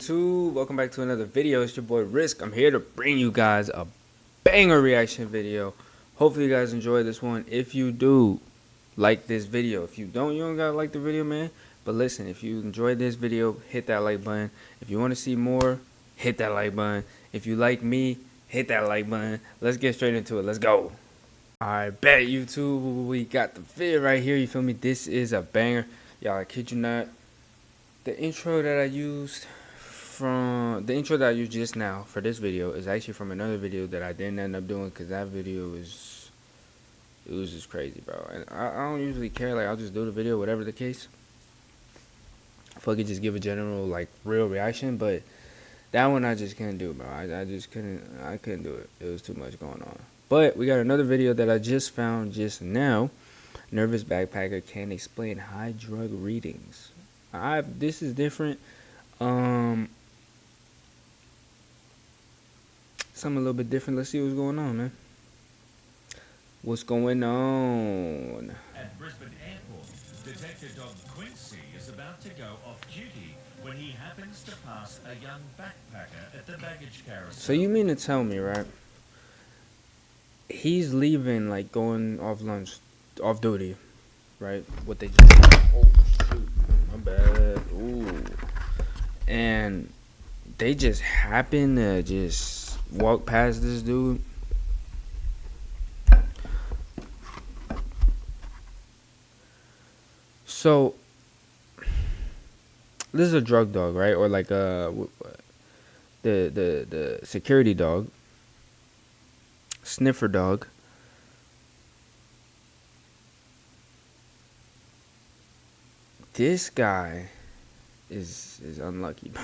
YouTube? Welcome back to another video. It's your boy Risk. I'm here to bring you guys a banger reaction video. Hopefully you guys enjoy this one. If you do, like this video. If you don't gotta like the video, man. But listen, if you enjoyed this video, hit that like button. If you want to see more, hit that like button. If you like me, hit that like button. Let's get straight into it. Let's go. Alright, bet YouTube. We got the vid right here. You feel me? This is a banger. Y'all, I kid you not. The intro that I used just now for this video is actually from another video that I didn't end up doing because that video was just crazy, bro. And I don't usually care, like I'll just do the video, whatever the case. If I could just give a general like real reaction, but that one I just couldn't do, bro. I couldn't do it. It was too much going on. But we got another video that I just found just now. Nervous backpacker can't explain high drug readings. This is different. Something a little bit different. Let's see what's going on, man. What's going on? At Brisbane Airport, Detective Dog Quincy is about to go off duty when he happens to pass a young backpacker at the baggage carousel. So you mean to tell me, right? He's leaving, like going off duty, right? What they just oh shoot, my bad. Ooh. And they just happen to just walk past this dude. So this is a drug dog, right? Or like the security dog, sniffer dog. This guy is unlucky, bro.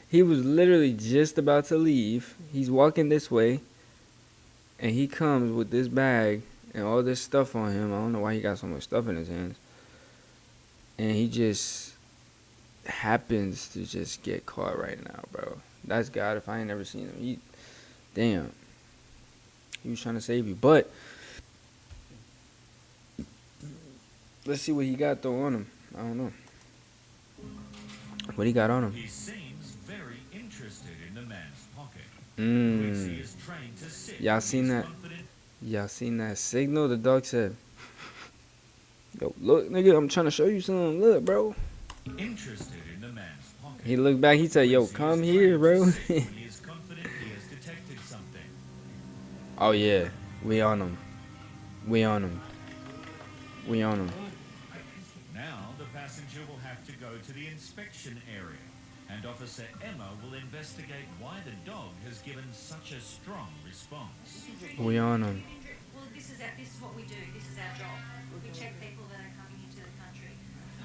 He was literally just about to leave. He's walking this way, and he comes with this bag and all this stuff on him. I don't know why he got so much stuff in his hands. And he just happens to just get caught right now, bro. That's God if I ain't never seen him. Damn. He was trying to save you. But let's see what he got though on him. I don't know. What he got on him? He seems very interested in the man's pocket. Quincy is trained to sit. Y'all seen that? Y'all seen that signal? The dog said, "Yo, look, nigga, I'm trying to show you something. Look, bro." Interested in the man's pocket. He looked back. He said, "Yo, come here, bro." He is confident he has detected something. Oh yeah, we on him. We on him. We on him. Now the passenger will have to go to the inspection area, and Officer Emma will investigate why the dog has given such a strong response. We on him. Well, this is what we do. This is our job. We check people that are coming into the country.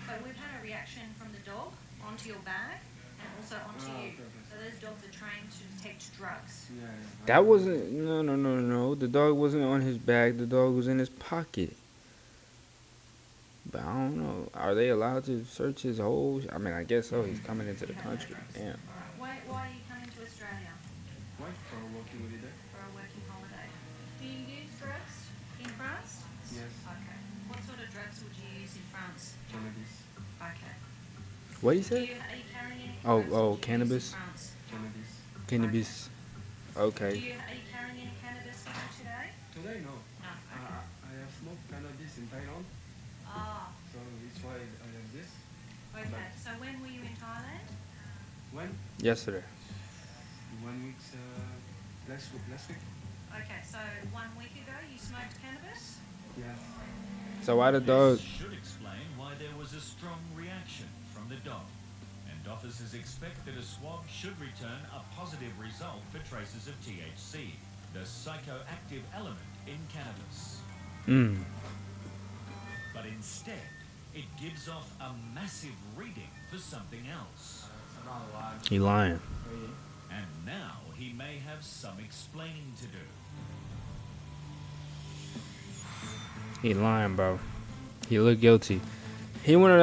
So we've had a reaction from the dog onto your bag and also onto you. So those dogs are trained to detect drugs. That wasn't. No. The dog wasn't on his bag. The dog was in his pocket. But I don't know. Are they allowed to search his whole? I mean, I guess so. He's coming into the country. Damn. Why are you coming to Australia? Why? For a working holiday? For a working holiday. Do you use drugs in France? Yes. Okay. What sort of drugs would you use in France? Cannabis. Okay. What did he say? Are you carrying any Oh, drugs would you use cannabis? in France? Cannabis. Cannabis. Okay. Are you carrying any cannabis with you today? Today, no. No. Okay. I have smoked cannabis in Thailand, Ah, so it's why I have this. okay. So when were you in Thailand? When? Yesterday. 1 week, last week. Okay, so 1 week ago you smoked cannabis? Yeah. So why the dog? This should explain why there was a strong reaction from the dog. And officers expect that a swab should return a positive result for traces of THC, the psychoactive element in cannabis. But instead, it gives off a massive reading for something else. He lying. And now he may have some explaining to do. He lying, bro. He look guilty. He one of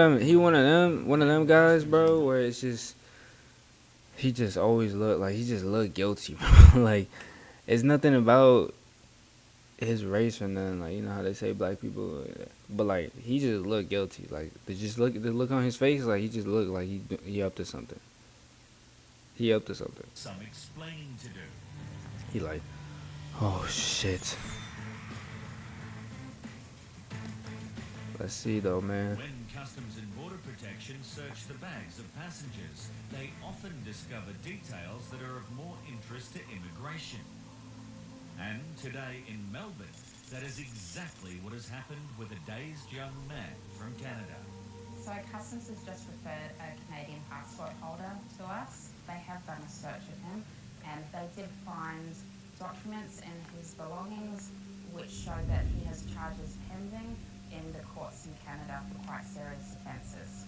them guys, bro, where it's just he just always look guilty, bro. Like it's nothing about his race or nothing, like, you know how they say black people, but like he just looked guilty, like the look on his face, like he just looked like he up to something. He up to something. some explaining to do. He like, oh shit. Let's see though, man. When Customs and Border Protection search the bags of passengers, they often discover details that are of more interest to immigration. And today in Melbourne, that is exactly what has happened with a dazed young man from Canada. So Customs has just referred a Canadian passport holder to us. They have done a search of him and they did find documents in his belongings which show that he has charges pending in the courts in Canada for quite serious offences.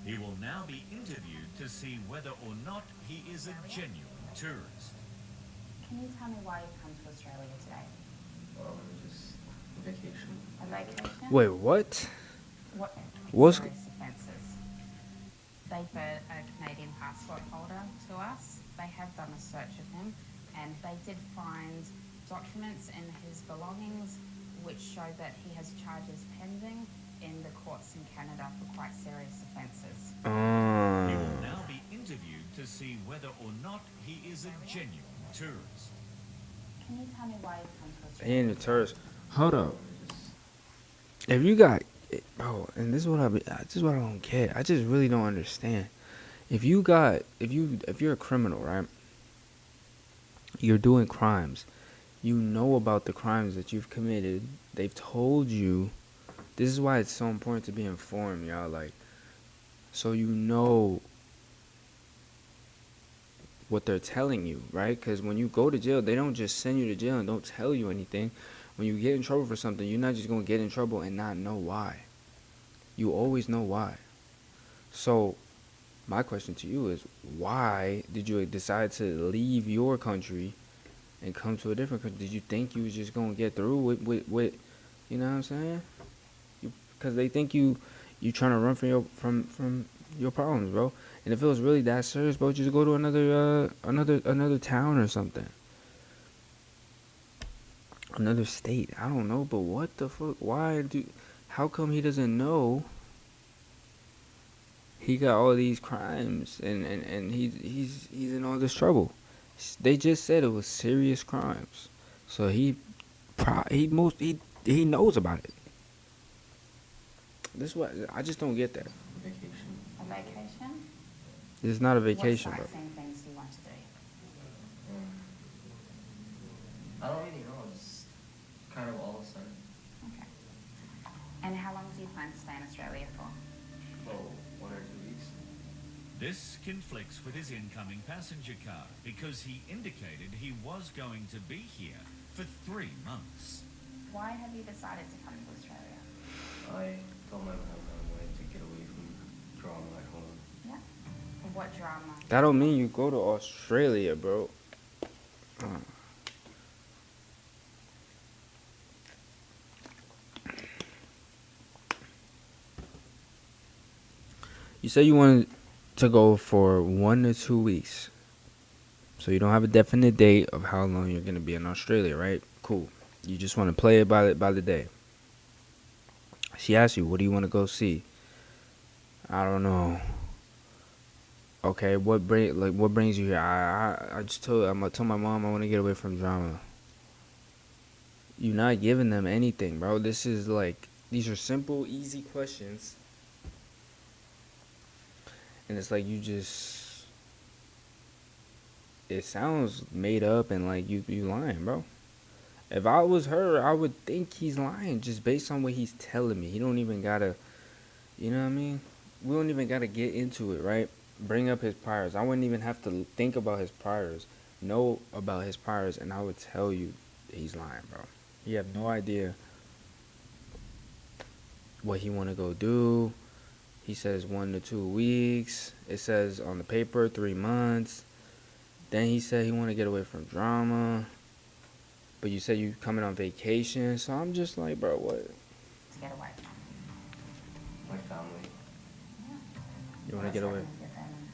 He will now be interviewed to see whether or not he is a genuine tourist. Can you tell me why you've come to Australia today? Just vacation. A vacation? Wait, what? What What's- serious offences? They referred a Canadian passport holder to us. They have done a search of him and they did find documents in his belongings which show that he has charges pending in the courts in Canada for quite serious offences. He will now be interviewed to see whether or not he is a genuine tourist. Can you tell me why you've come to He Australia? ain't a tourist. Hold up. If you got, bro, and this is what this is what I don't get. I just really don't understand. If you're a criminal, right? You're doing crimes. You know about the crimes that you've committed. They've told you. This is why it's so important to be informed, y'all. Like, so you know what they're telling you, right? Because when you go to jail, they don't just send you to jail and don't tell you anything. When you get in trouble for something, you're not just going to get in trouble and not know why. You always know why. So my question to you is, why did you decide to leave your country and come to a different country? Did you think you was just going to get through with you know what I'm saying? Because they think you trying to run from your problems, bro. And if it was really that serious, bro, just go to another town or something. Another state. I don't know, but what the fuck? How come he doesn't know he got all these crimes and he's in all this trouble? They just said it was serious crimes. So he knows about it. This is what I just don't get that. Vacation. A vacation? It's not a vacation, what bro. sightseeing things do you want to do? I don't really know. It's kind of all of a sudden. Okay. And how long do you plan to stay in Australia for? Oh, 1 or 2 weeks. This conflicts with his incoming passenger card because he indicated he was going to be here for 3 months. Why have you decided to come to Australia? I told my mom I wanted to get away from drama at home. Yeah. What drama? That don't mean you go to Australia, bro. You said you wanted to go for 1 to 2 weeks. So you don't have a definite date of how long you're going to be in Australia, right? Cool. You just want to play it by the day. She asked you, what do you want to go see? I don't know. Okay, what brings you here? I just told my mom I want to get away from drama. You're not giving them anything, bro. This is like, these are simple, easy questions. And it's like it sounds made up and like you lying, bro. If I was her, I would think he's lying just based on what he's telling me. He don't even gotta, you know what I mean? We don't even gotta get into it, right? Bring up his priors. I wouldn't even have to think about his priors, know about his priors, and I would tell you he's lying, bro. You have no idea what he want to go do. He says 1 to 2 weeks. It says on the paper 3 months. Then he said he want to get away from drama. But you said you coming on vacation. So I'm just like, bro, what? To get away from? My family. Yeah. You want to What's get away? happening with your family?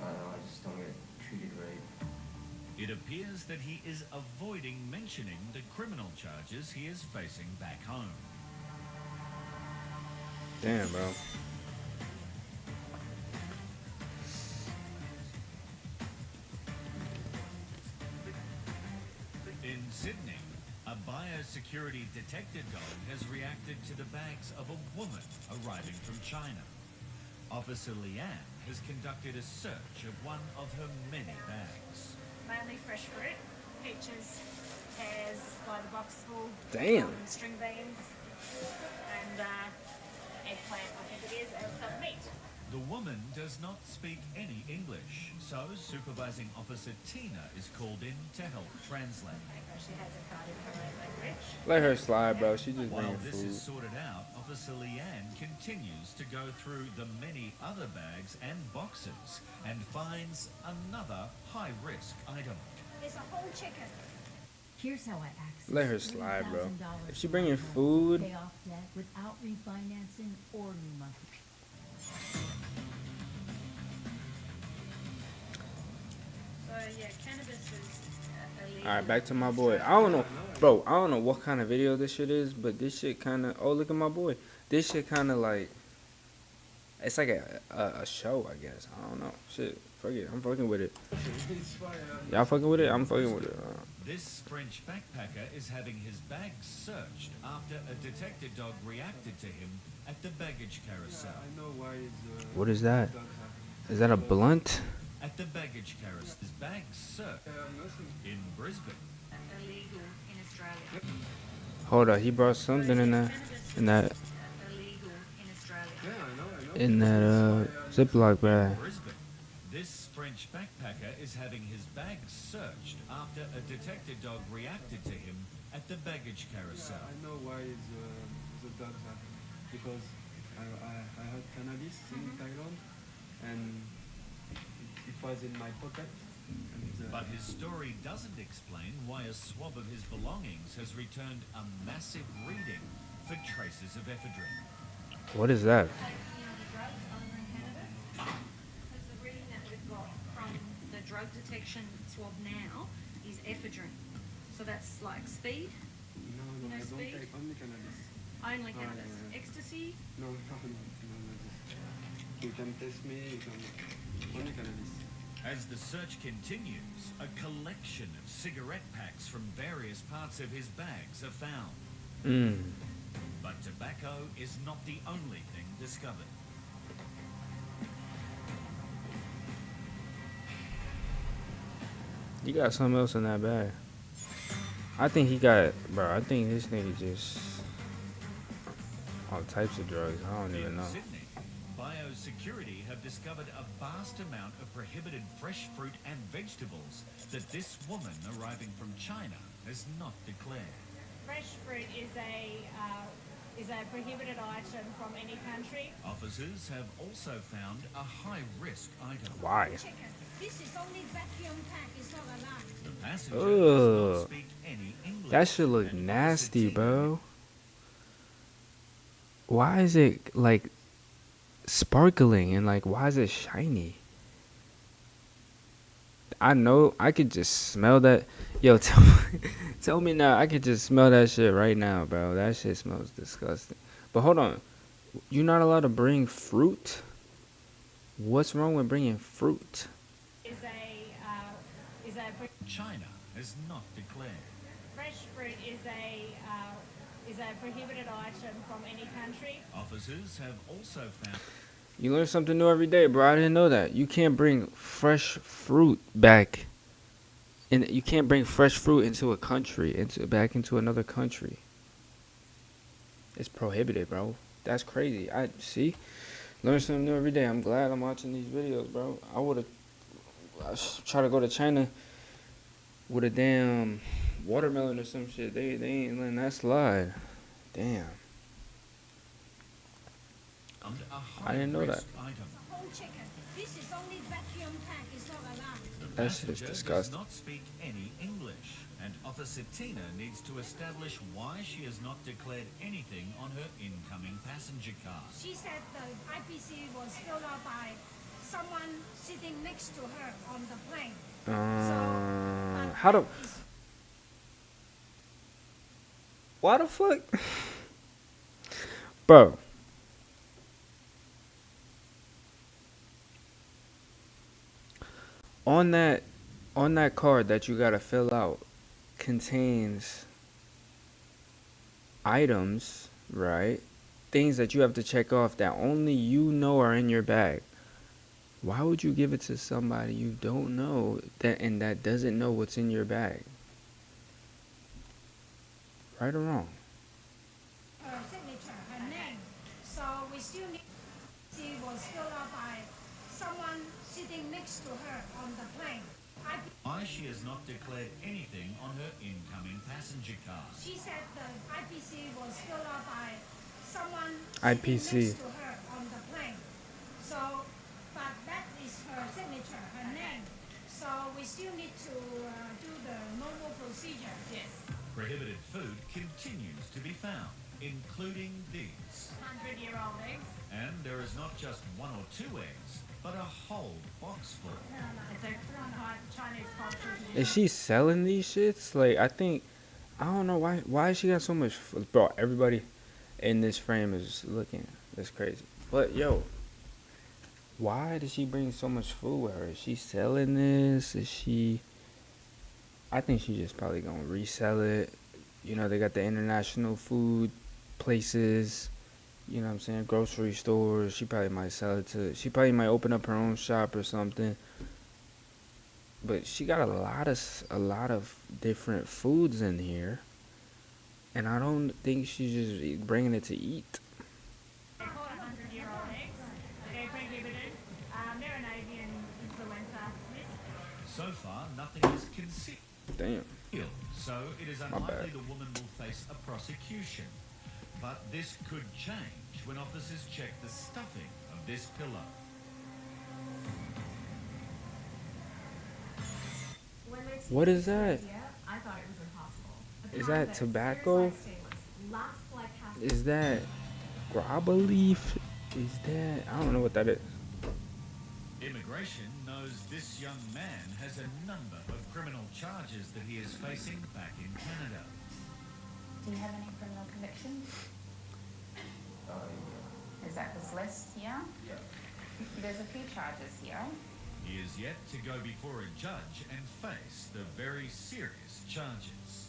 I don't know. I just don't get treated right. It appears that he is avoiding mentioning the criminal charges he is facing back home. Damn, bro. Sydney, a biosecurity detector dog has reacted to the bags of a woman arriving from China. Officer Leanne has conducted a search of one of her many bags. Mainly fresh fruit, peaches, pears by the box full, Damn. string beans, and eggplant, I think it is, and some meat. The woman does not speak any English, so Supervising Officer Tina is called in to help translate. She has a card in her own language. Let her slide, bro. She just While bringing this is food. sorted out, Officer Leanne continues to go through the many other bags and boxes and finds another high-risk item. There's a whole chicken. Here's how I access Let her slide, bro. $3,000 If she bringing food, pay off debt without refinancing or new monthly. So yeah, cannabis is illegal. all right, back to my boy. I don't know, bro. I don't know what kind of video this shit is, but this shit kind of. Oh, look at my boy. This shit kind of like. It's like a show, I guess. I don't know. Shit, fuck it. I'm fucking with it. Y'all fucking with it? I'm fucking with it. This French backpacker is having his bag searched after a detector dog reacted to him at the baggage carousel. I know why What is that? Is that a blunt? At the baggage carousel, his bag searched in Brisbane. Illegal in Australia. Hold up, he brought something in that, Illegal in Australia. in that Ziploc bag. Brisbane. This French backpacker is having his bag searched after a detector dog reacted to him at the baggage carousel. I know why the dogs are, because I had cannabis in Thailand and it was in my pocket. And, But his story doesn't explain why a swab of his belongings has returned a massive reading for traces of ephedrine. What is that? The drugs over in Canada, because the reading that we've got from the drug detection swab now is ephedrine. So that's like speed, no, You know I don't speed? take only cannabis. only Oh, cannabis. yeah, yeah. Ecstasy, No. You can test me, you can only cannabis. As the search continues, a collection of cigarette packs from various parts of his bags are found. Mmm. But tobacco is not the only thing discovered. You got something else in that bag. I think he got, bro. I think this nigga just all types of drugs. I don't even In know. Sydney, biosecurity have discovered a vast amount of prohibited fresh fruit and vegetables that this woman arriving from China has not declared. Fresh fruit is a prohibited item from any country. Officers have also found a high-risk item. Why? chicken. This is only vacuum pack. It's not allowed. The passenger does Ugh. not speak any English. That shit look and nasty, Officer bro. Why is it like sparkling and like why is it shiny? I know I could just smell that. Yo, tell me now. I could just smell that shit right now, bro. That shit smells disgusting. But hold on, you're not allowed to bring fruit. What's wrong with bringing fruit? China has not declared. Fresh fruit is a prohibited item from any country. Officers have also found You learn something new every day, bro. I didn't know that. You can't bring fresh fruit back. And you can't bring fresh fruit into a country, back into another country. It's prohibited, bro. That's crazy. I see. Learn something new every day. I'm glad I'm watching these videos, bro. I would have tried to go to China with a damn watermelon or some shit. They ain't letting that slide. Damn. a I didn't know that. high-risk item. Whole chicken. This is only vacuum pack. It's not allowed. The That shit's passenger disgusting. does not speak any English, and Officer Tina needs to establish why she has not declared anything on her incoming passenger card. She said the IPC was filled out by someone sitting next to her on the plane. How do? Why the fuck, bro? On that card that you gotta fill out, contains items, right? Things that you have to check off that only you know are in your bag. Why would you give it to somebody you don't know that doesn't know what's in your bag? Right or wrong? Her signature, her name. So we still need. She was filled out by someone sitting next to her on the plane. Why she has not declared anything on her incoming passenger card. She said the IPC was filled out by someone sitting IPC. next to her on the plane. So, but that is her signature, her name. So we still need to do the normal procedure. Yes. Prohibited food continues to be found, including these. 100-year-old eggs. And there is not just 1 or 2 eggs, but a whole box full. It's a Chinese culture. Is she selling these shits? Like, I don't know why she got so much bro, everybody in this frame is looking. That's crazy. But yo, why does she bring so much food with her? Is she selling this? I think she just probably gonna resell it. You know, they got the international food places, you know what I'm saying, grocery stores. She probably might sell it she probably might open up her own shop or something. But she got a lot of different foods in here, and I don't think she's just bringing it to eat. They call it 100-year-old eggs. They're prohibited. They're an avian influenza risk. So far, nothing is concealed. Damn. So it is bad. unlikely the woman will face a prosecution. But this could change when officers check the stuffing of this pillow. What is that? I thought it was impossible. Is that tobacco? Is that grabba leaf? Is that, I don't know what that is. Immigration knows this young man has a number of criminal charges that he is facing back in Canada. Do you have any criminal convictions? Is that this list here? Yeah. There's a few charges here. He is yet to go before a judge and face the very serious charges.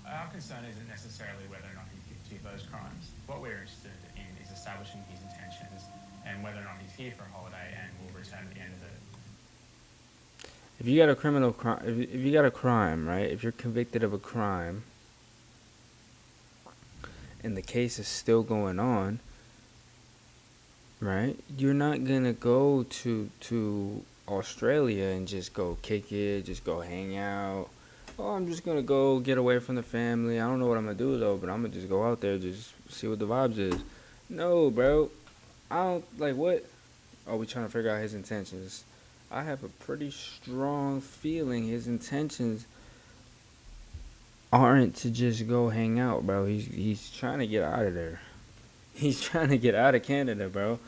Our concern isn't necessarily whether or not he could those crimes. What we're interested in is establishing his intentions and whether or not he's here for a holiday and will return at the end of it. If you got a criminal crime, if you got a crime, right? If you're convicted of a crime, and the case is still going on, right? You're not gonna go to Australia and just go kick it, just go hang out. Oh, I'm just gonna go get away from the family. I don't know what I'm gonna do though, but I'm gonna just go out there, just see what the vibes is. No, bro. I don't, like, what? Oh, we trying to figure out his intentions. I have a pretty strong feeling his intentions aren't to just go hang out, bro. He's trying to get out of there. He's trying to get out of Canada, bro.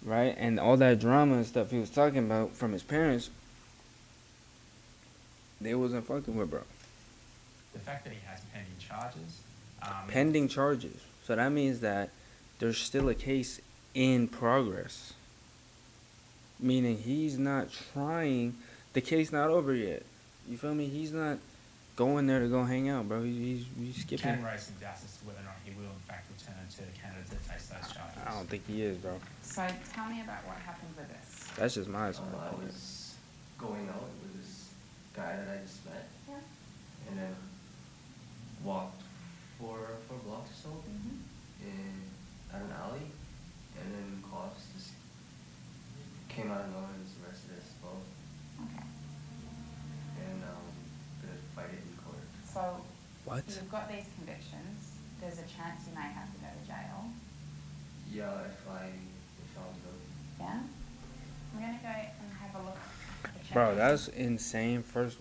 Right? And all that drama and stuff he was talking about from his parents, they wasn't fucking with, bro. The fact that he has pending charges. Pending charges. So that means that there's still a case in progress. Meaning he's not trying, the case not over yet. You feel me? He's not going there to go hang out, bro. He's skipping. Can raise some doubts as to whether or not he will in fact return to Canada to face those charges. I don't think he is, bro. So tell me about what happened with this. That's just my side. I was going out with this guy that I just met, Yeah. and then walked for blocks or so in at an alley, and then cops just came out of nowhere and just arrested us both, Okay. and gonna fight it in court. So What? you've got these convictions. There's a chance you may have to go to jail. Yeah, if I'm good. Yeah? I'm gonna go and have a look at the Bro, checklist. that's insane. First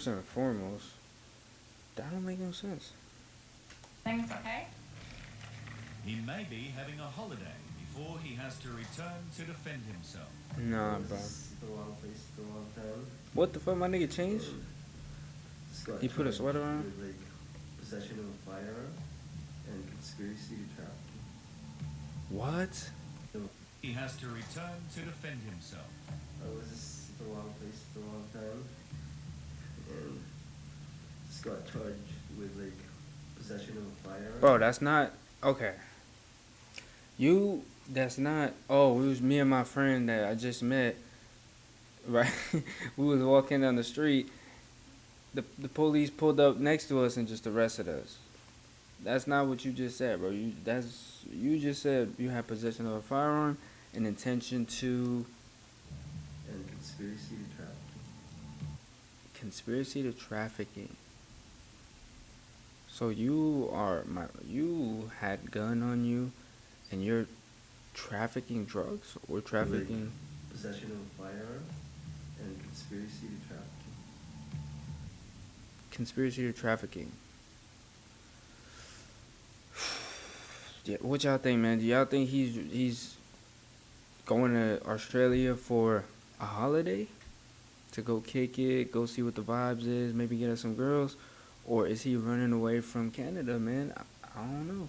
and foremost, that don't make no sense. Things okay? He may be having a holiday before he has to return to defend himself. Nah, bro. It's the wrong place, the wrong time. What the fuck, my nigga changed? Just got He put a charged sweater on? with, like, possession of a firearm and conspiracy to traffic. What? He has to return to defend himself. I was just the wrong place, the wrong time. and just got charged with like possession of a firearm. Bro, that's not okay. That's not. Oh, it was me and my friend that I just met. Right, we was walking down the street. The police pulled up next to us and just arrested us. That's not what you just said, bro. You just said you had possession of a firearm and intention to And conspiracy to trafficking. So you had gun on you, and you're trafficking drugs or trafficking possession of a firearm and conspiracy to trafficking. Yeah, what y'all think, man? Do y'all think he's going to Australia for a holiday to go kick it, go see what the vibes is, maybe get us some girls, or is he running away from Canada, man? I don't know.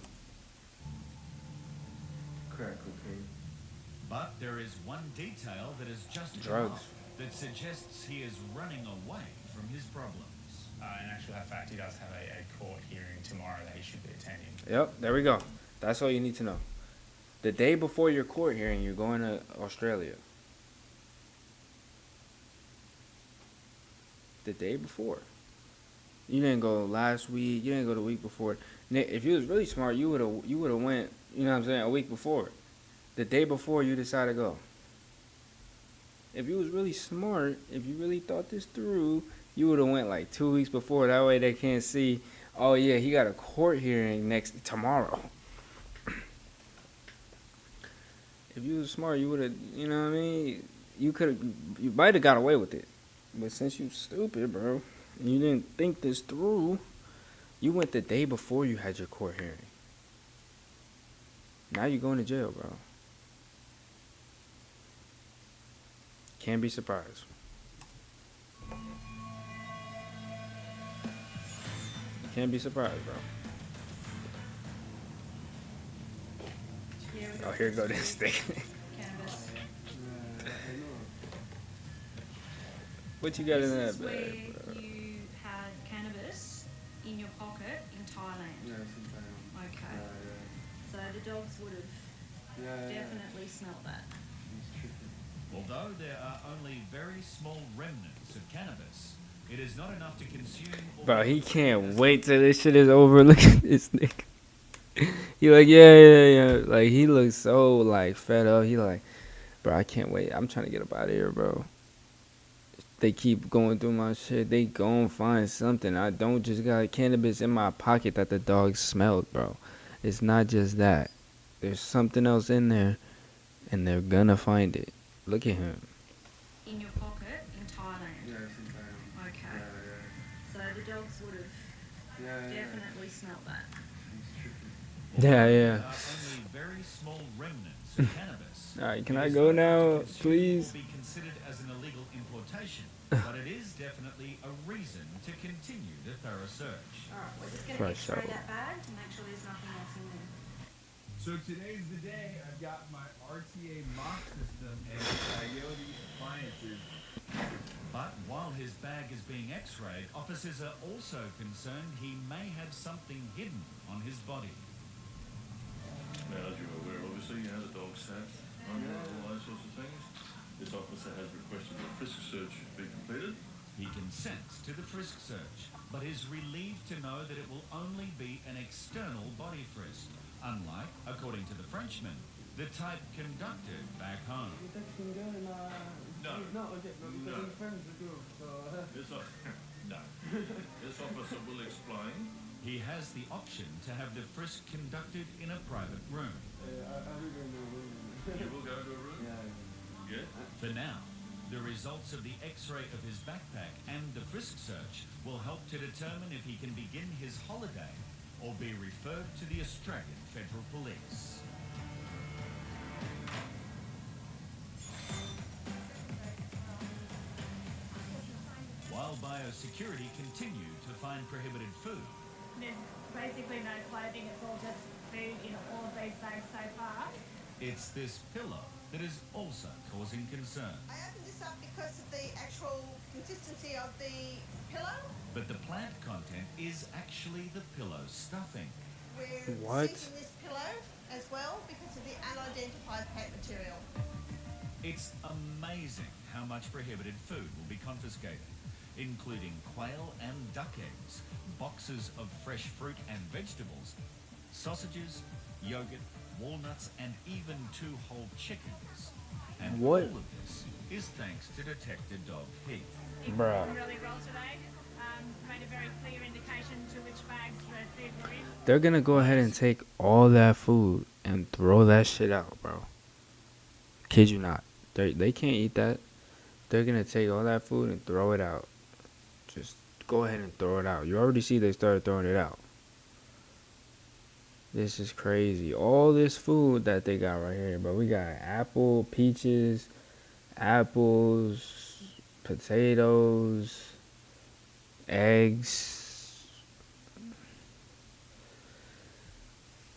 crack cocaine. But there is one detail that is just Drugs. enough that suggests he is running away from his problems. In actual fact, he does have a court hearing tomorrow that he should be attending. Yep, there we go. That's all you need to know. The day before your court hearing, you're going to Australia. The day before. You didn't go last week. You didn't go the week before. Nick, if you was really smart, you would have went. You know what I'm saying? A week before. The day before you decided to go. If you was really smart, if you really thought this through, you would have went like 2 weeks before. That way they can't see. Oh yeah, he got a court hearing tomorrow. If you was smart, you would have. You know what I mean? You might have got away with it. But since you stupid, bro, and you didn't think this through, you went the day before you had your court hearing. Now you're going to jail, bro. Can't be surprised. Can't be surprised, bro. Oh, here go this thing. Cannabis. What you got in This that is where bag, bro? you had cannabis in your pocket in Thailand. Yeah, it's in Thailand. Okay. So the dogs would have definitely smelled that. It's tricky. Although there are only very small remnants of cannabis, it is not enough to consume. Bro, he can't wait till this shit is over. Look at this nigga. He like, yeah. Like, he looks so, like, fed up. He like, bro, I can't wait. I'm trying to get up out of here, bro. They keep going through my shit. They gon' find something. I don't just got cannabis in my pocket that the dog smelled, bro. It's not just that. There's something else in there, and they're gonna find it. Look at him. In your pocket in Thailand. Yeah, it's in Thailand. Okay. So the dogs would have definitely smelled that. It's tricky. Yeah. There are only very small remnants of cannabis. All right, can I go now, please? Will be considered as an illegal importation, but it is definitely a reason to continue the thorough search. Alright, we're just going to Fresh x-ray apple. that bag to make sure there's nothing else in there. So today's the day. I've got my RTA mock system and Coyote appliances. But while his bag is being x-rayed, officers are also concerned he may have something hidden on his body. Now, as you're aware, obviously, you know, the dog sat on all those sorts of things. This officer has requested that a frisk search be completed. He consents to the frisk search, but is relieved to know that it will only be an external body frisk, unlike, according to the Frenchman, the type conducted back home. No. Because in French we do, so... No. This officer will explain. He has the option to have the frisk conducted in a private room. I will go in the room. You will go to a room? Yeah? For now, the results of the x-ray of his backpack and the frisk search will help to determine if he can begin his holiday or be referred to the Australian Federal Police. While biosecurity continue to find prohibited food, There's basically no clothing, it's all just food in all of these bags so far. it's this pillow that is also causing concern. I opened this up because of the actual consistency of the pillow. But the plant content is actually the pillow stuffing. We're What? seizing this pillow as well because of the unidentified plant material. It's amazing how much prohibited food will be confiscated, including quail and duck eggs, boxes of fresh fruit and vegetables, sausages, yogurt, walnuts, and even 2 whole chickens. And What? all of this is thanks to detected dog heat. Bruh. Really well today. Made a very clear indication to which bags the food were in. They're gonna go ahead and take all that food and throw that shit out, bro. Kid you not. They can't eat that. They're gonna take all that food and throw it out. Just go ahead and throw it out. You already see they started throwing it out. This is crazy. All this food that they got right here, bro. We got apple, peaches, apples, potatoes, eggs.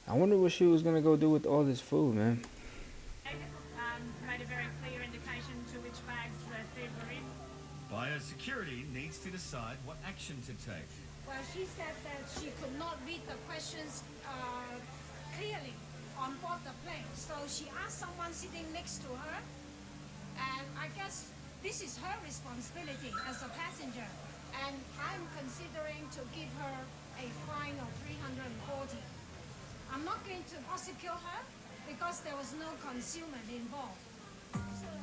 I wonder what she was gonna go do with all this food, man. Made a very clear indication to which bags the food were in. Biosecurity needs to decide what action to take. Well, she said that she could not read the questions clearly on board the plane. So she asked someone sitting next to her, and I guess this is her responsibility as a passenger. And I'm considering to give her a fine of 340. I'm not going to prosecute her because there was no concealment involved.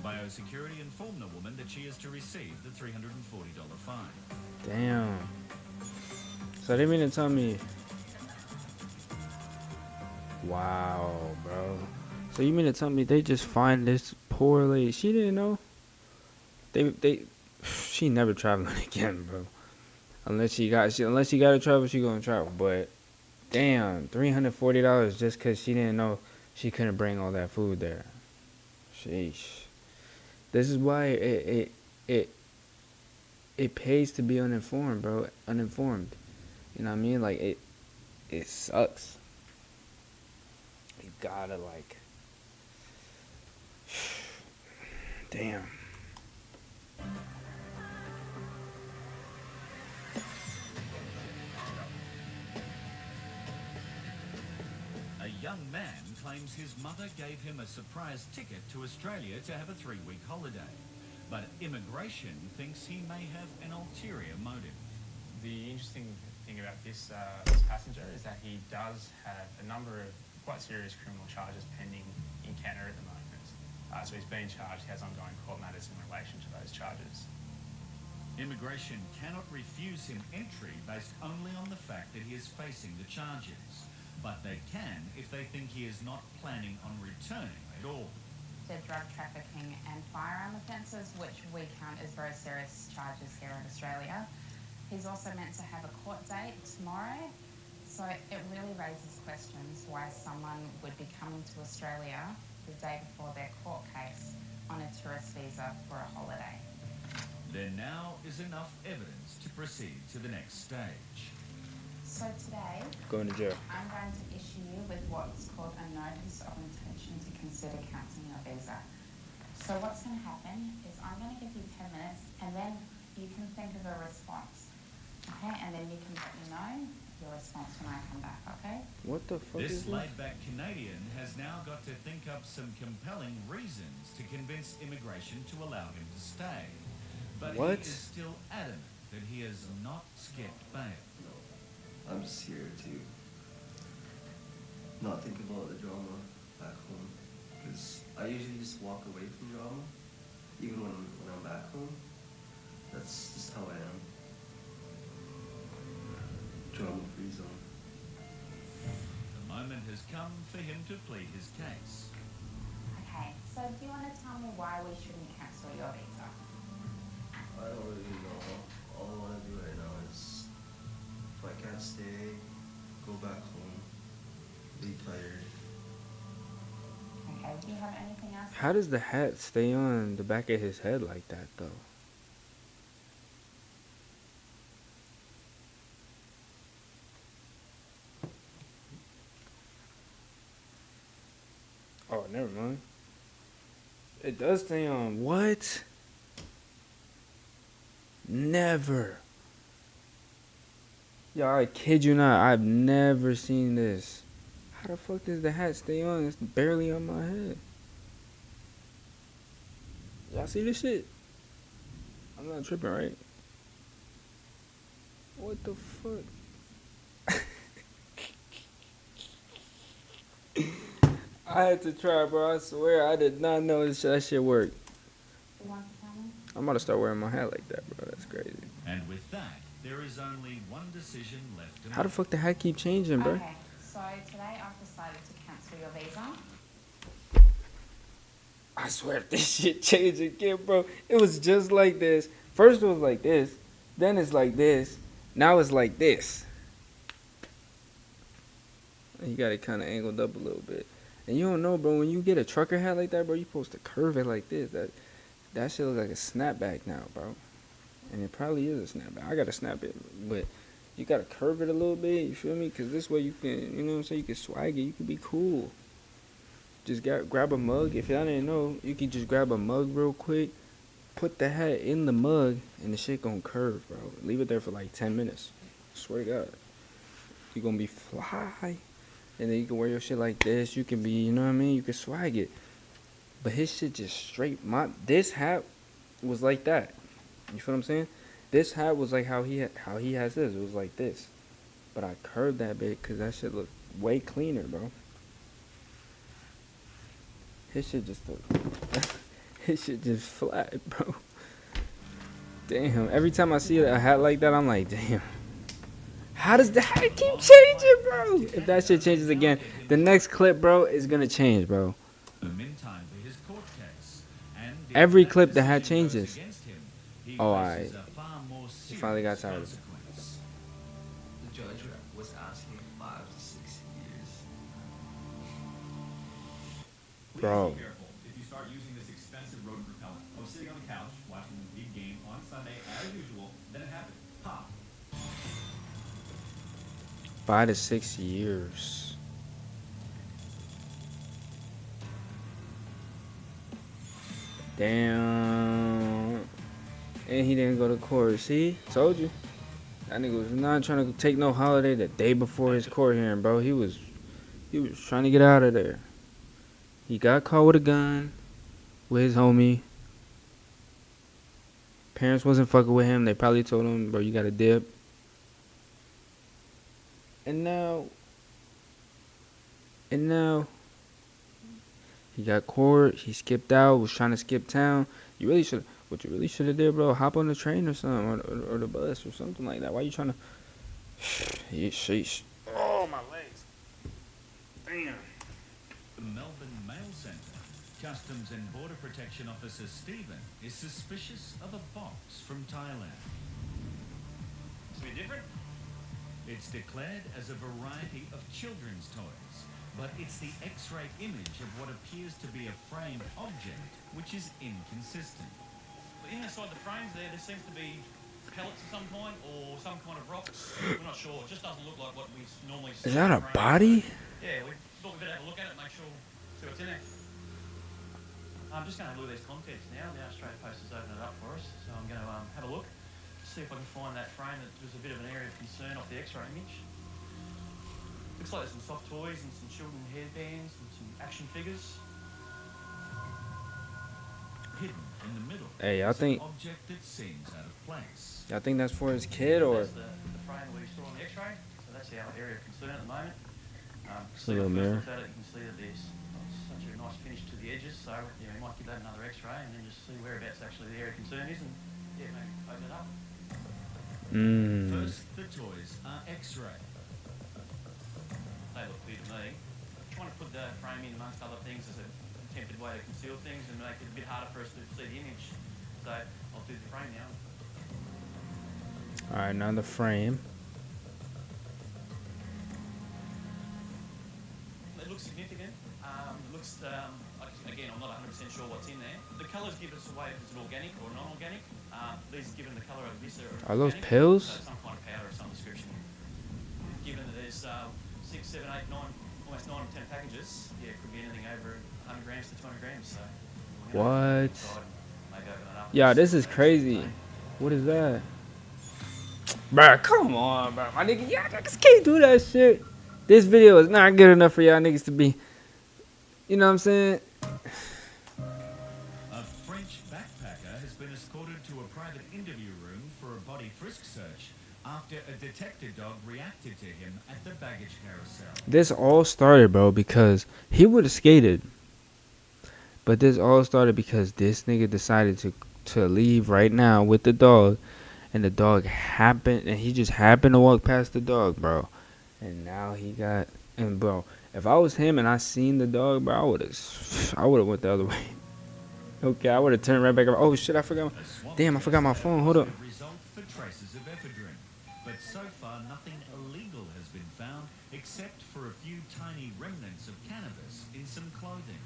Biosecurity informed the woman that she is to receive the $340 fine. Damn. So they mean to tell me. Wow, bro. So you mean to tell me they just find this poor lady? She didn't know. She never traveling again, bro. Unless she got to travel, she gonna travel. But damn, $340 just cause she didn't know she couldn't bring all that food there. Sheesh. This is why it pays to be uninformed, bro. Uninformed. You know what I mean? Like it sucks. You gotta like damn. A young man claims his mother gave him a surprise ticket to Australia to have a 3-week holiday. But immigration thinks he may have an ulterior motive. The interesting thing about this passenger is that he does have a number of quite serious criminal charges pending in Canada at the moment. So he's been charged, he has ongoing court matters in relation to those charges. Immigration cannot refuse him entry based only on the fact that he is facing the charges. But they can if they think he is not planning on returning at all. The drug trafficking and firearm offences, which we count as very serious charges here in Australia. He's also meant to have a court date tomorrow, so it really raises questions why someone would be coming to Australia the day before their court case on a tourist visa for a holiday. There now is enough evidence to proceed to the next stage. So today, Going to jail. I'm going to issue you with what's called a notice of intention to consider cancelling your visa. So what's going to happen is I'm going to give you 10 minutes and then you can think of a response. Okay, and then you can let me know your response when I come back, okay? What the fuck is This this? laid-back Canadian has now got to think up some compelling reasons to convince immigration to allow him to stay. But What? he is still adamant that he has not skipped bail. I'm just here to not think about the drama back home. Because I usually just walk away from drama, even when I'm back home. That's just how I am. Drama-free zone. The moment has come for him to plead his case. Okay, so do you want to tell me why we shouldn't cancel your visa? I don't really know. All I want to do right now is, if I can't stay, go back home, be tired. Okay, do you have anything else? How does the hat stay on the back of his head like that, though? Oh, never mind. It does stay on. What? Never. Y'all, I kid you not. I've never seen this. How the fuck does the hat stay on? It's barely on my head. Y'all see this shit? I'm not tripping, right? What the fuck? I had to try, bro. I swear, I did not know that shit worked. I'm about to start wearing my hat like that, bro. That's crazy. And with that, there is only one decision left to How the make. fuck the hat keep changing, bro? Okay, so today I've decided to cancel your visa. I swear, if this shit changed again, bro. It was just like this. First it was like this. Then it's like this. Now it's like this. You got it kind of angled up a little bit. And you don't know, bro, when you get a trucker hat like that, bro, you're supposed to curve it like this. That shit look like a snapback now, bro. And it probably is a snapback. I gotta snap it, but you gotta curve it a little bit, you feel me? Because this way you can, you know what I'm saying, you can swag it, you can be cool. Just grab a mug. If y'all didn't know, you can just grab a mug real quick, put the hat in the mug, and the shit gonna curve, bro. Leave it there for like 10 minutes. I swear to God. You gonna be fly. And then you can wear your shit like this. You can be, you know what I mean? You can swag it. But his shit just straight. This hat was like that. You feel what I'm saying? This hat was like how he has his. It was like this. But I curved that bit because that shit looked way cleaner, bro. His shit just look. His shit just flat, bro. Damn. Every time I see a hat like that, I'm like, damn. How does the hat keep changing, bro? If that shit changes again, the next clip, bro, is gonna change, bro. Every clip the hat changes. Oh, alright. He finally got tired of it. The judge was asking 5 to 6 years. Bro. Please be careful if you start using this expensive road propellant. I was sitting on the couch watching the big game on Sunday as usual. Then it happened. Pop. 5 to 6 years. Damn. And he didn't go to court. See? Told you. That nigga was not trying to take no holiday the day before his court hearing, bro. He was trying to get out of there. He got caught with a gun with his homie. Parents wasn't fucking with him. They probably told him, bro, you got to dip. And now he got court. He skipped out. Was trying to skip town. What you really should have did, bro, hop on the train or something, or the bus or something like that. Why you trying to? Sheesh. Oh, my legs. Damn. The Melbourne Mail Centre. Customs and Border Protection Officer Stephen is suspicious of a box from Thailand. It's a bit different. It's declared as a variety of children's toys, but it's the X-ray image of what appears to be a framed object, which is inconsistent. Inside the frames there seems to be pellets of some kind or some kind of rocks. We're not sure. It just doesn't look like what we normally see. Is that a body? Yeah, we thought we'd better have a look at it, make sure, see what's in there. I'm just going to have a look at these contents now. The Australia Post has opened it up for us, so I'm going to have a look, see if I can find that frame that was a bit of an area of concern off the X-ray image. Looks like there's some soft toys and some children headbands and some action figures. Hidden in the middle. Hey, y'all think? An object that seems out of place. Y'all think that's for his kid or? That's the frame we saw on the X-ray. So that's our area of concern at the moment. It's a little mirror. At it, you can see that there's such a nice finish to the edges. So yeah, we might give that another X-ray and then just see whereabouts actually the area of concern is, and yeah, maybe open it up. First, the toys are X-ray. They look clear to me. Trying to put the frame in amongst other things as an attempted way to conceal things and make it a bit harder for us to see the image. So I'll do the frame now. Alright, now the frame. It looks significant. It looks, again, I'm not 100% sure what's in there. The colours give us away if it's an organic or non-organic. These, given the colour of this, Are those organic, pills? So some kind of powder of some description. Given that there's 6, 7, 8, 9, almost 9 or 10 packages, yeah, it could be anything over 100 grams to 200 grams. So What? Yeah, this is crazy. What is that? Bruh, come on, bro. My nigga, y'all niggas can't do that shit. This video is not good enough for y'all niggas to be, you know what I'm saying? A French backpacker has been escorted to a private interview room for a body frisk search after a detector dog reacted to him at the baggage carousel. This all started, bro, because he would have skated. But this all started because this nigga decided to leave right now with the dog. And the dog happened, and he just happened to walk past the dog, bro. And now he got, and bro, if I was him and I seen the dog, bro, I would have went the other way. Okay, I would have turned right back around. Oh shit, I forgot. Damn, I forgot my phone. Hold up. Result for traces of ephedrine. But so far, nothing illegal has been found, except for a few tiny remnants of cannabis in some clothing.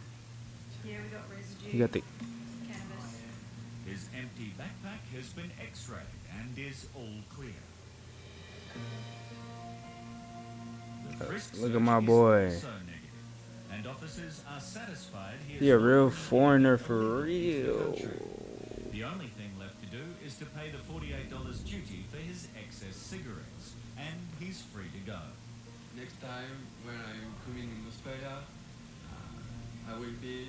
Yeah, we got residue. You got the. Cannabis. His empty backpack has been x-rayed and is all clear. The frisk Look at search my is boy. also negative, and officers are satisfied He a real foreigner for real. The only thing left to do is to pay the $48 duty for his excess cigarettes, and he's free to go. Next time when I'm coming in Australia, I will be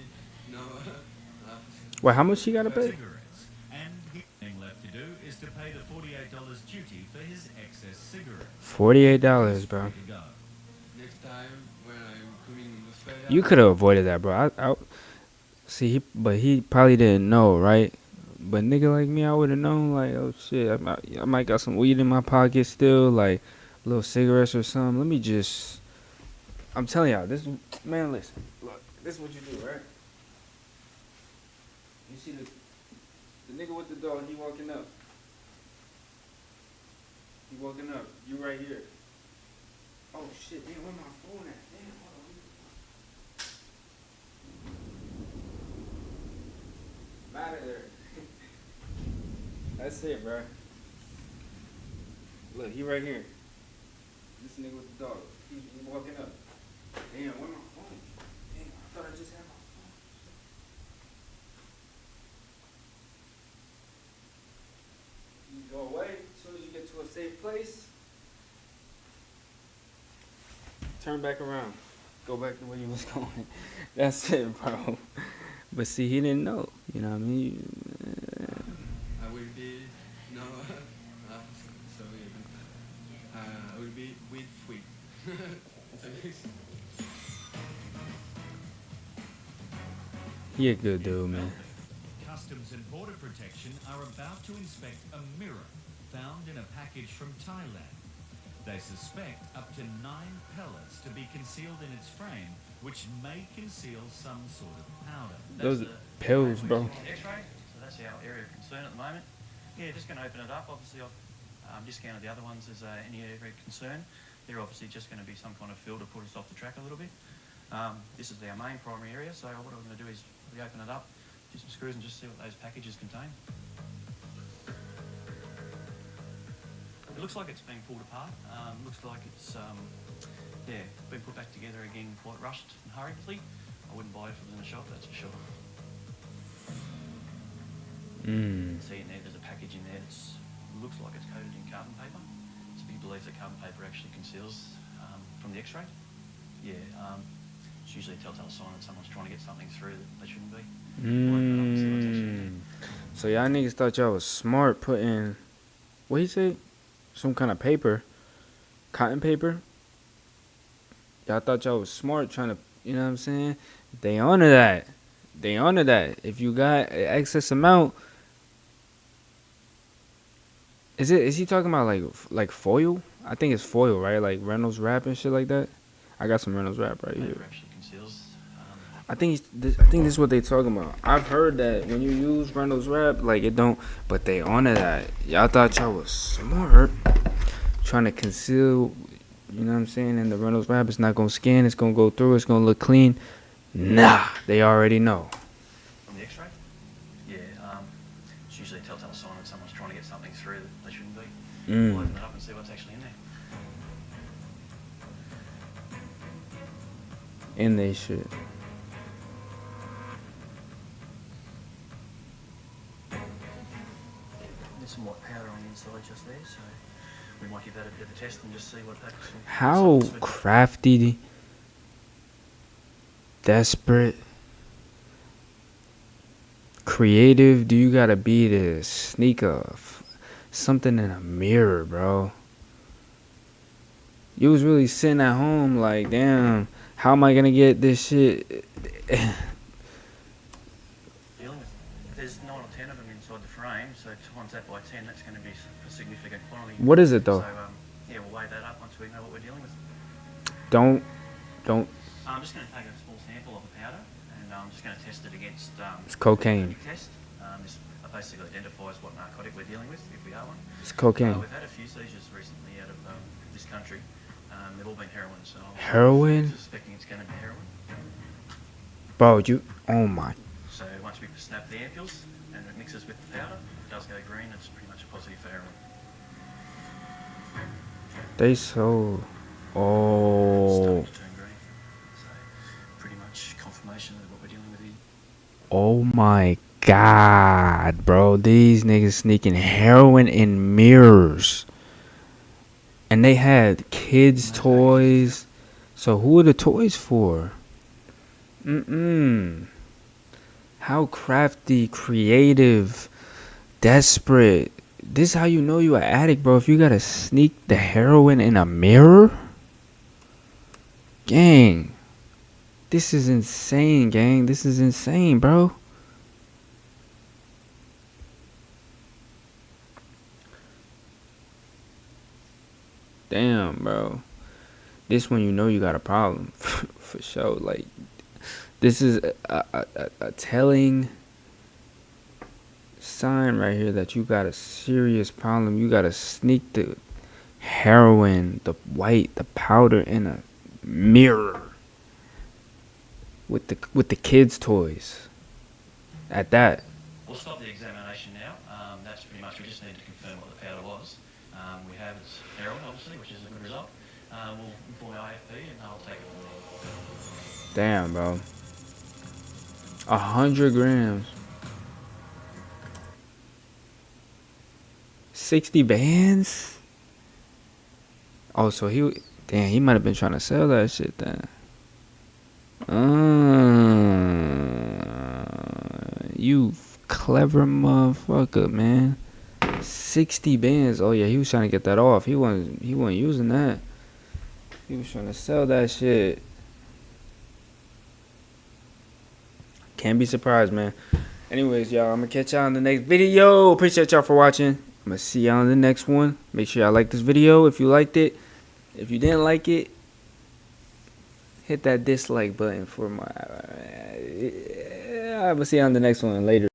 Wait, how much he gotta pay? Cigarettes, and the thing left to do is to pay the $48 duty for his excess cigarettes. $48, bro. Next time when I'm coming in Australia, You could have avoided that, bro. I see, but he probably didn't know, right? But nigga like me, I would have known. Like, oh shit, I might got some weed in my pocket still, like little cigarettes or something. Let me just. I'm telling y'all, this man. Listen, look, this is what you do, right? You see the nigga with the dog. He walking up. He walking up. You right here. Oh shit, damn, where my phone at? Damn, hold on. I'm out of there. That's it, bro. Look, he right here. This nigga with the dog. He walking up. Damn, where my phone? Damn, I thought I just had my phone. You go away as soon as you get to a safe place. Turn back around. Go back to where you was going. That's it, bro. But see, he didn't know. You know what I mean? I will be sorry. I will be weed free. He a good dude, man. Customs and Border Protection are about to inspect a mirror found in a package from Thailand. They suspect up to 9 pellets to be concealed in its frame, which may conceal some sort of powder. Those are pills, bro. X-ray, so that's our area of concern at the moment. Yeah, just going to open it up. Obviously, I've discounted the other ones as any area of concern. They're obviously just going to be some kind of fill to put us off the track a little bit. This is our main primary area, so what we're going to do is we open it up, do some screws and just see what those packages contain. It looks like it's being pulled apart. Looks like it's, been put back together again quite rushed and hurriedly. I wouldn't buy it if it was in a shop, that's for sure. See in there, there's a package in there that looks like it's coated in carbon paper. It's to be believed that carbon paper actually conceals from the X-ray. Yeah, it's usually a telltale sign that someone's trying to get something through that they shouldn't be. So y'all niggas thought y'all was smart putting, what he say? Some kind of paper, cotton paper. Y'all thought y'all was smart trying to, you know what I'm saying? They honor that. They honor that. If you got an excess amount, is he talking about like foil? I think it's foil, right? Like Reynolds wrap and shit like that. I got some Reynolds wrap right here. I think this is what they talking about. I've heard that when you use Reynolds wrap, like it don't, but they honor that. Y'all thought y'all was smart, trying to conceal, you know what I'm saying? And the Reynolds wrap is not gonna scan. It's gonna go through. It's gonna look clean. Nah, they already know. From the X-ray? Yeah, it's usually a telltale sign that someone's trying to get something through that they shouldn't be. We'll open it up and see what's actually in there. And they should. There's some white powder on the inside just there, so we might give that a bit of a test and just see what that How crafty, desperate, creative do you gotta be to sneak something in a mirror, bro? You was really sitting at home like, damn, how am I gonna get this shit? Dealing with. There's 9 or 10 of them inside the frame, so times that by 10, that's going to be a significant quantity. What is it though? So yeah, we'll weigh that up once we know what we're dealing with. Don't. I'm just going to take a small sample of the powder, and I'm just going to test it against. It's cocaine. Test. This basically identifies what narcotic we're dealing with, if we are one. It's cocaine. We've had a few seizures recently out of this country. They've all been heroin, so Heroin? I'm suspecting it's going to be heroin. Bro, oh my. So once we snap the ampules and it mixes with the powder, it does go green. It's pretty much a positive for heroin. They so. It's Oh. starting to turn green. So pretty much confirmation of what we're dealing with here. Oh my God, bro. These niggas sneaking heroin in mirrors. And they had kids' toys. So who are the toys for? How crafty, creative, desperate. This is how you know you an addict, bro. If you gotta sneak the heroin in a mirror? Gang. This is insane, gang. This is insane, bro. Damn, bro. This one you know you got a problem. For sure. Like, this is a telling sign right here that you got a serious problem. You gotta sneak the heroin, the powder in a mirror with the kids' toys. At that. We'll stop the examination now. That's pretty much, we just need to confirm what the powder was. We have it's heroin, obviously, which is a good result. We'll inform our AFP and I'll take it from there. Damn, bro. 100 grams. 60 bands? Oh, so he might have been trying to sell that shit then. You clever motherfucker, man. 60 bands. Oh yeah, he was trying to get that off. He wasn't using that. He was trying to sell that shit. Can't be surprised, man. Anyways, y'all, I'm gonna catch y'all in the next video. Appreciate y'all for watching. I'm gonna see y'all in the next one. Make sure y'all like this video if you liked it. If you didn't like it, hit that dislike button for my. I will see you on the next one later.